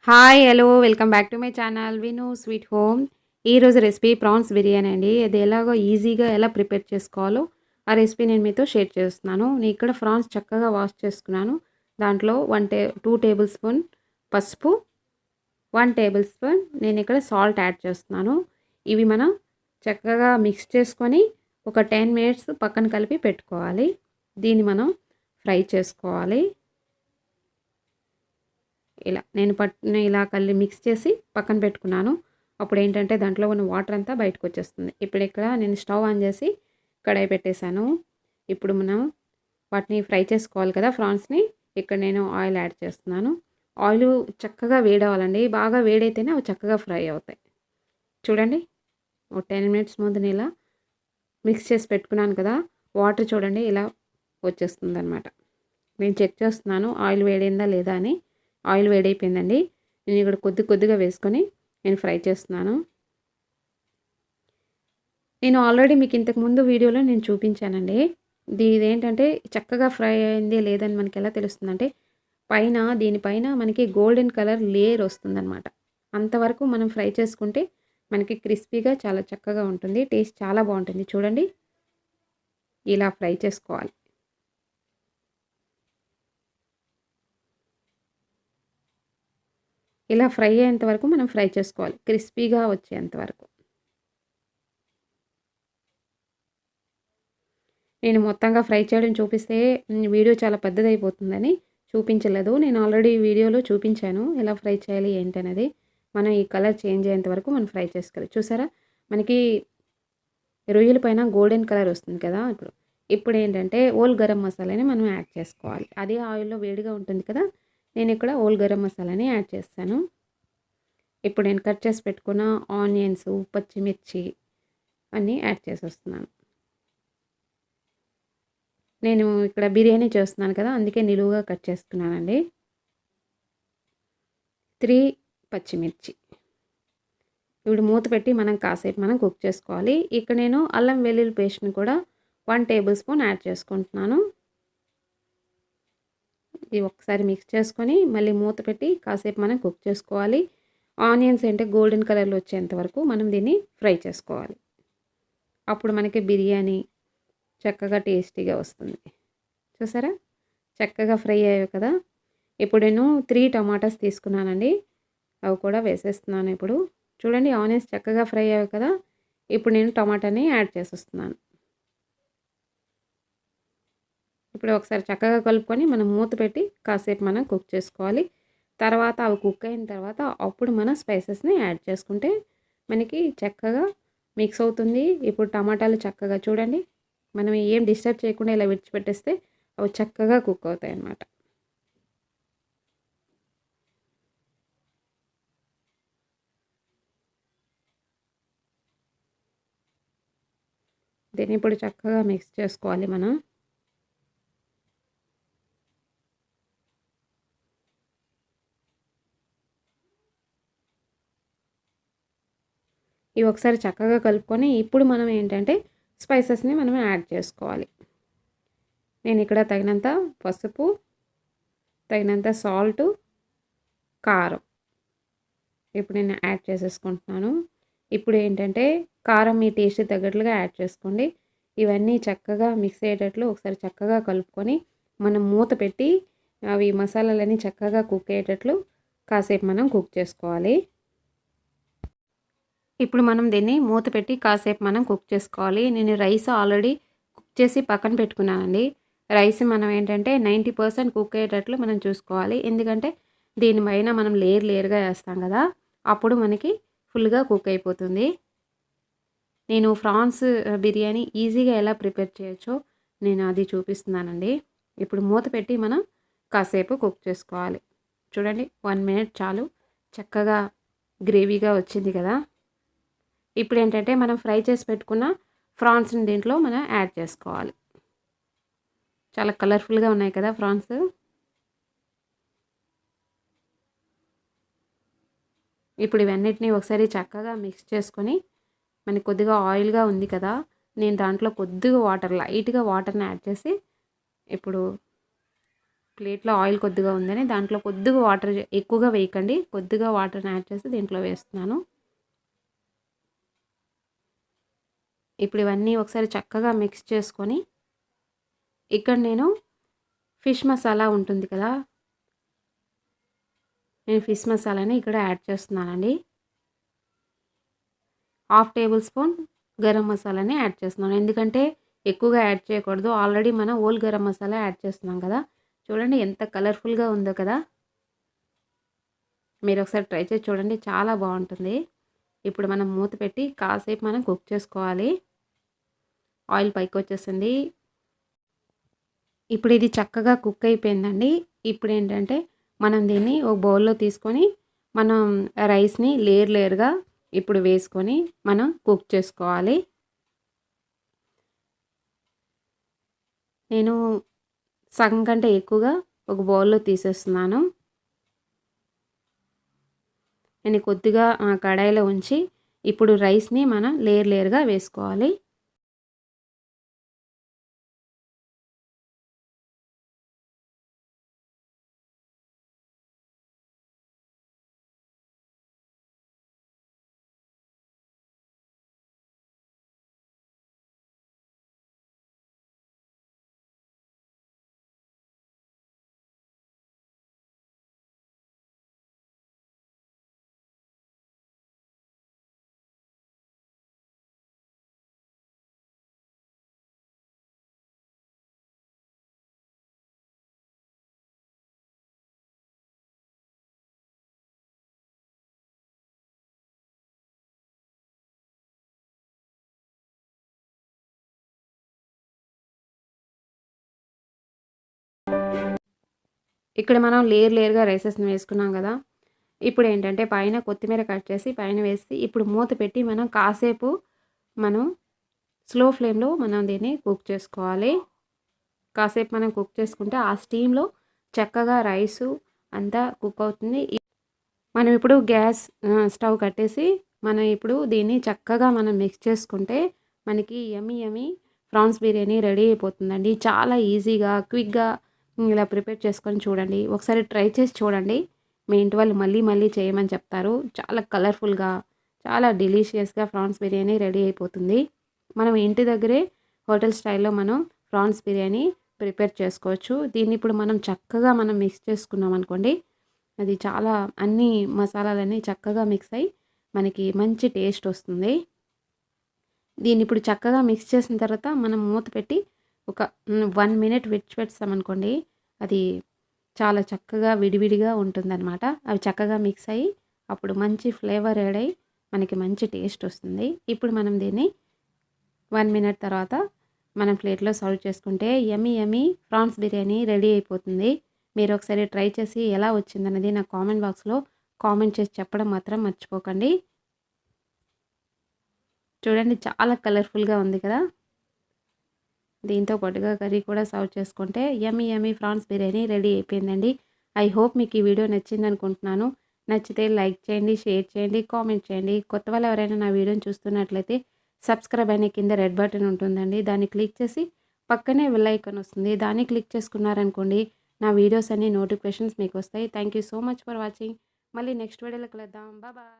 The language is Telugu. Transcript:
Hi hello welcome back to my channel విను స్వీట్ హోమ్. ఈరోజు రెసిపీ ప్రాన్స్ బిర్యానీ అండి. అది ఎలాగో ఈజీగా ఎలా ప్రిపేర్ చేసుకోవాలో ఆ రెసిపీ నేను మీతో షేర్ చేస్తున్నాను. నేను ఇక్కడ ప్రాన్స్ చక్కగా వాష్ చేసుకున్నాను. దాంట్లో 2 టేబుల్ స్పూన్ పసుపు, 1 టేబుల్ స్పూన్ నేను ఇక్కడ సాల్ట్ యాడ్ చేస్తున్నాను. ఇవి మనం చక్కగా మిక్స్ చేసుకొని ఒక 10 మినిట్స్ పక్కన కలిపి పెట్టుకోవాలి. దీన్ని మనం ఫ్రై చేసుకోవాలి. నేను ఇలా మిక్స్ చేసి పక్కన పెట్టుకున్నాను. అప్పుడు ఏంటంటే దాంట్లో ఉన్న వాటర్ అంతా బయటకు వచ్చేస్తుంది. ఇప్పుడు ఇక్కడ నేను స్టవ్ ఆన్ చేసి కడాయి పెట్టేశాను. ఇప్పుడు మనం వాటిని ఫ్రై చేసుకోవాలి కదా ప్రాన్స్ని. ఇక్కడ నేను ఆయిల్ యాడ్ చేస్తున్నాను. ఆయిల్ చక్కగా వేడవ్వాలండి. బాగా వేడైతేనే అవి చక్కగా ఫ్రై అవుతాయి. చూడండి, ఒక 10 మినిట్స్ ముందు నేను ఇలా మిక్స్ చేసి పెట్టుకున్నాను కదా, వాటర్ చూడండి ఇలా వచ్చేస్తుంది అనమాట. నేను చెక్ చేస్తున్నాను ఆయిల్ వేడైందా లేదా అని. ఆయిల్ వేడైపోయిందండి. నేను ఇక్కడ కొద్దిగా వేసుకొని నేను ఫ్రై చేస్తున్నాను. నేను ఆల్రెడీ మీకు ఇంతకుముందు వీడియోలో నేను చూపించానండి. ఇదేంటంటే చక్కగా ఫ్రై అయింది లేదని మనకి ఎలా తెలుస్తుందంటే దీనిపైన మనకి గోల్డెన్ కలర్ లేయర్ వస్తుందన్నమాట. అంతవరకు మనం ఫ్రై చేసుకుంటే మనకి క్రిస్పీగా చాలా చక్కగా ఉంటుంది. టేస్ట్ చాలా బాగుంటుంది. చూడండి, ఇలా ఫ్రై చేసుకోవాలి. ఇలా ఫ్రై అయ్యేంత వరకు మనం ఫ్రై చేసుకోవాలి, క్రిస్పీగా వచ్చేంత వరకు. నేను మొత్తంగా ఫ్రై చేయడం చూపిస్తే వీడియో చాలా పెద్దదైపోతుందని చూపించలేదు. నేను ఆల్రెడీ వీడియోలో చూపించాను ఎలా ఫ్రై చేయాలి ఏంటనేది. మనం ఈ కలర్ చేంజ్ అయ్యేంత వరకు మనం ఫ్రై చేసుకోవాలి. చూసారా, మనకి రొయ్యల పైన గోల్డెన్ కలర్ వస్తుంది కదా. ఇప్పుడు ఏంటంటే ఓల్ గరం మసాలాని మనం యాడ్ చేసుకోవాలి. అదే ఆయిల్లో వేడిగా ఉంటుంది కదా, నేను ఇక్కడ ఓల్ గరం మసాలాని యాడ్ చేస్తాను. ఇప్పుడు నేను కట్ చేసి పెట్టుకున్న ఆనియన్స్, పచ్చిమిర్చి అన్నీ యాడ్ చేసేస్తున్నాను. నేను ఇక్కడ బిర్యానీ చేస్తున్నాను కదా, అందుకే నిలువుగా కట్ చేసుకున్నానండి. 3 పచ్చిమిర్చి. ఇప్పుడు మూత పెట్టి మనం కాసేపు కుక్ చేసుకోవాలి. ఇక్కడ నేను అల్లం వెల్లుల్లి పేస్ట్ని కూడా 1 టేబుల్ స్పూన్ యాడ్ చేసుకుంటున్నాను. ఇది ఒకసారి మిక్స్ చేసుకొని మళ్ళీ మూత పెట్టి కాసేపు మనం కుక్ చేసుకోవాలి. ఆనియన్స్ అంటే గోల్డెన్ కలర్లో వచ్చేంత వరకు మనం దీన్ని ఫ్రై చేసుకోవాలి. అప్పుడు మనకి బిర్యానీ చక్కగా టేస్టీగా వస్తుంది. చూసారా, చక్కగా ఫ్రై అయ్యాయి కదా. ఇప్పుడు నేను 3 టమాటాస్ తీసుకున్నానండి, అవి కూడా వేసేస్తున్నాను. ఇప్పుడు చూడండి, ఆనియన్స్ చక్కగా ఫ్రై అయ్యాయి కదా. ఇప్పుడు నేను టమాటాని యాడ్ చేసేస్తున్నాను. ఇప్పుడు ఒకసారి చక్కగా కలుపుకొని మనం మూత పెట్టి కాసేపు మనం కుక్ చేసుకోవాలి. తర్వాత అవి కుక్ అయిన తర్వాత అప్పుడు మనం స్పైసెస్ని యాడ్ చేసుకుంటే మనకి చక్కగా మిక్స్ అవుతుంది. ఇప్పుడు టమాటాలు చక్కగా చూడండి, మనం ఏం డిస్టర్బ్ చేయకుండా ఇలా విడిచిపెట్టేస్తే అవి చక్కగా కుక్ అవుతాయి అన్నమాట. దీన్ని ఇప్పుడు చక్కగా మిక్స్ చేసుకోవాలి మనం. ఇవి ఒకసారి చక్కగా కలుపుకొని ఇప్పుడు మనం ఏంటంటే స్పైసెస్ని మనం యాడ్ చేసుకోవాలి. నేను ఇక్కడ తగినంత పసుపు, తగినంత సాల్టు, కారం ఇప్పుడు నేను యాడ్ చేసేసుకుంటున్నాను. ఇప్పుడు ఏంటంటే కారం మీ టేస్ట్ తగ్గట్లుగా యాడ్ చేసుకోండి. ఇవన్నీ చక్కగా మిక్స్ అయ్యేటట్లు ఒకసారి చక్కగా కలుపుకొని మనం మూత పెట్టి అవి మసాలాలన్నీ చక్కగా కుక్ అయ్యేటట్లు కాసేపు మనం కుక్ చేసుకోవాలి. ఇప్పుడు మనం దీన్ని మూత పెట్టి కాసేపు మనం కుక్ చేసుకోవాలి. నేను రైస్ ఆల్రెడీ కుక్ చేసి పక్కన పెట్టుకున్నానండి. రైస్ మనం ఏంటంటే 90% కుక్ అయ్యేటట్లు మనం చూసుకోవాలి. ఎందుకంటే దీనిపైన మనం లేయర్గా వేస్తాం కదా, అప్పుడు మనకి ఫుల్గా కుక్ అయిపోతుంది. నేను ప్రాన్స్ బిర్యానీ ఈజీగా ఎలా ప్రిపేర్ చేయొచ్చో నేను అది చూపిస్తున్నానండి. ఇప్పుడు మూత పెట్టి మనం కాసేపు కుక్ చేసుకోవాలి. చూడండి, 1 మినిట్ చాలు, చక్కగా గ్రేవీగా వచ్చింది కదా. ఇప్పుడు ఏంటంటే మనం ఫ్రై చేసి పెట్టుకున్న ప్రాన్స్ని దీంట్లో మనం యాడ్ చేసుకోవాలి. చాలా కలర్ఫుల్గా ఉన్నాయి కదా ప్రాన్స్. ఇప్పుడు ఇవన్నిటిని ఒకసారి చక్కగా మిక్స్ చేసుకొని మనకి కొద్దిగా ఆయిల్గా ఉంది కదా, నేను దాంట్లో కొద్దిగా లైట్గా వాటర్ని యాడ్ చేసి ఇప్పుడు ప్లేట్లో ఆయిల్ కొద్దిగా ఉందని దాంట్లో కొద్దిగా వాటర్ ఎక్కువగా వేయకండి, కొద్దిగా వాటర్ని యాడ్ చేసి దీంట్లో వేస్తున్నాను. ఇప్పుడు ఇవన్నీ ఒకసారి చక్కగా మిక్స్ చేసుకొని ఇక్కడ నేను ఫిష్ మసాలా ఉంటుంది కదా, నేను ఫిష్ మసాలాని ఇక్కడ యాడ్ చేస్తున్నానండి. 1/2 టేబుల్ స్పూన్ గరం మసాలాని యాడ్ చేస్తున్నాను. ఎందుకంటే ఎక్కువగా యాడ్ చేయకూడదు, ఆల్రెడీ మనం ఓల్ గరం మసాలా యాడ్ చేస్తున్నాం కదా. చూడండి ఎంత కలర్ఫుల్గా ఉందో కదా. మీరు ఒకసారి ట్రై చేసి చూడండి, చాలా బాగుంటుంది. ఇప్పుడు మనం మూత పెట్టి కాసేపు మనం కుక్ చేసుకోవాలి. ఆయిల్ పైకి వచ్చేసింది. ఇప్పుడు ఇది చక్కగా కుక్ అయిపోయిందండి. ఇప్పుడు ఏంటంటే మనం దీన్ని ఒక బౌల్లో తీసుకొని మనం రైస్ని లేయర్గా ఇప్పుడు వేసుకొని మనం కుక్ చేసుకోవాలి. నేను సగం కంటే ఎక్కువగా ఒక బౌల్లో తీసేస్తున్నాను. నేను కొద్దిగా కడాయిలో ఉంచి ఇప్పుడు రైస్ని మనం లేయర్గా వేసుకోవాలి. ఇక్కడ మనం లేయర్గా రైసెస్ని వేసుకున్నాం కదా. ఇప్పుడు ఏంటంటే పైన కొత్తిమీర కట్ చేసి పైన వేసి ఇప్పుడు మూత పెట్టి మనం కాసేపు మనం స్లో ఫ్లేమ్లో మనం దీన్ని కుక్ చేసుకోవాలి. కాసేపు మనం కుక్ చేసుకుంటే ఆ స్టీమ్లో చక్కగా రైసు అంతా కుక్ అవుతుంది. మనం ఇప్పుడు గ్యాస్ స్టవ్ కట్టేసి మనం ఇప్పుడు దీన్ని చక్కగా మనం మిక్స్ చేసుకుంటే మనకి యమ్మీ ప్రాన్స్ బిర్యానీ రెడీ అయిపోతుందండి. చాలా ఈజీగా క్విక్గా ఇలా ప్రిపేర్ చేసుకొని చూడండి, ఒకసారి ట్రై చేసి చూడండి. మీ ఇంటి వాళ్ళు మళ్ళీ చేయమని చెప్తారు. చాలా కలర్ఫుల్గా చాలా డెలీషియస్గా ప్రాన్స్ బిర్యానీ రెడీ అయిపోతుంది. మనం ఇంటి దగ్గరే హోటల్ స్టైల్లో మనం ప్రాన్స్ బిర్యానీ ప్రిపేర్ చేసుకోవచ్చు. దీన్ని ఇప్పుడు మనం చక్కగా మనం మిక్స్ చేసుకున్నాం అనుకోండి, అది చాలా అన్ని మసాలాలన్నీ చక్కగా మిక్స్ అయ్యి మనకి మంచి టేస్ట్ వస్తుంది. దీన్ని ఇప్పుడు చక్కగా మిక్స్ చేసిన తర్వాత మనం మూత పెట్టి ఒక 1 మినిట్ విడిచిపెట్టామనుకోండి, అది చాలా చక్కగా విడివిడిగా ఉంటుందన్నమాట. అవి చక్కగా మిక్స్ అయ్యి అప్పుడు మంచి ఫ్లేవర్ యాడ్ అయ్యి మనకి మంచి టేస్ట్ వస్తుంది. ఇప్పుడు మనం దీన్ని 1 మినిట్ తర్వాత మనం ప్లేట్లో సర్వ్ చేసుకుంటే యమ్మీ ప్రాన్స్ బిర్యానీ రెడీ అయిపోతుంది. మీరు ఒకసారి ట్రై చేసి ఎలా వచ్చిందన్నది నా కామెంట్ బాక్స్లో కామెంట్ చేసి చెప్పడం మాత్రం మర్చిపోకండి. చూడండి చాలా కలర్ఫుల్గా ఉంది కదా. దీంతో పాటుగా కర్రీ కూడా సర్వ్ చేసుకుంటే యమ్మీ ప్రాన్స్ బిర్యానీ రెడీ అయిపోయిందండి. ఐ హోప్ మీకు ఈ వీడియో నచ్చింది అనుకుంటున్నాను. నచ్చితే లైక్ చేయండి, షేర్ చేయండి, కామెంట్ చేయండి. కొత్త వాళ్ళు ఎవరైనా నా వీడియోని చూస్తున్నట్లయితే సబ్స్క్రైబ్ అనే కింద రెడ్ బటన్ ఉంటుందండి, దాన్ని క్లిక్ చేసి పక్కనే బెల్ ఐకాన్ వస్తుంది, దాన్ని క్లిక్ చేసుకున్నారనుకోండి నా వీడియోస్ అన్ని నోటిఫికేషన్స్ మీకు వస్తాయి. Thank you so much for watching. మళ్ళీ నెక్స్ట్ వీడియోలో కలుద్దాం. బాయ్.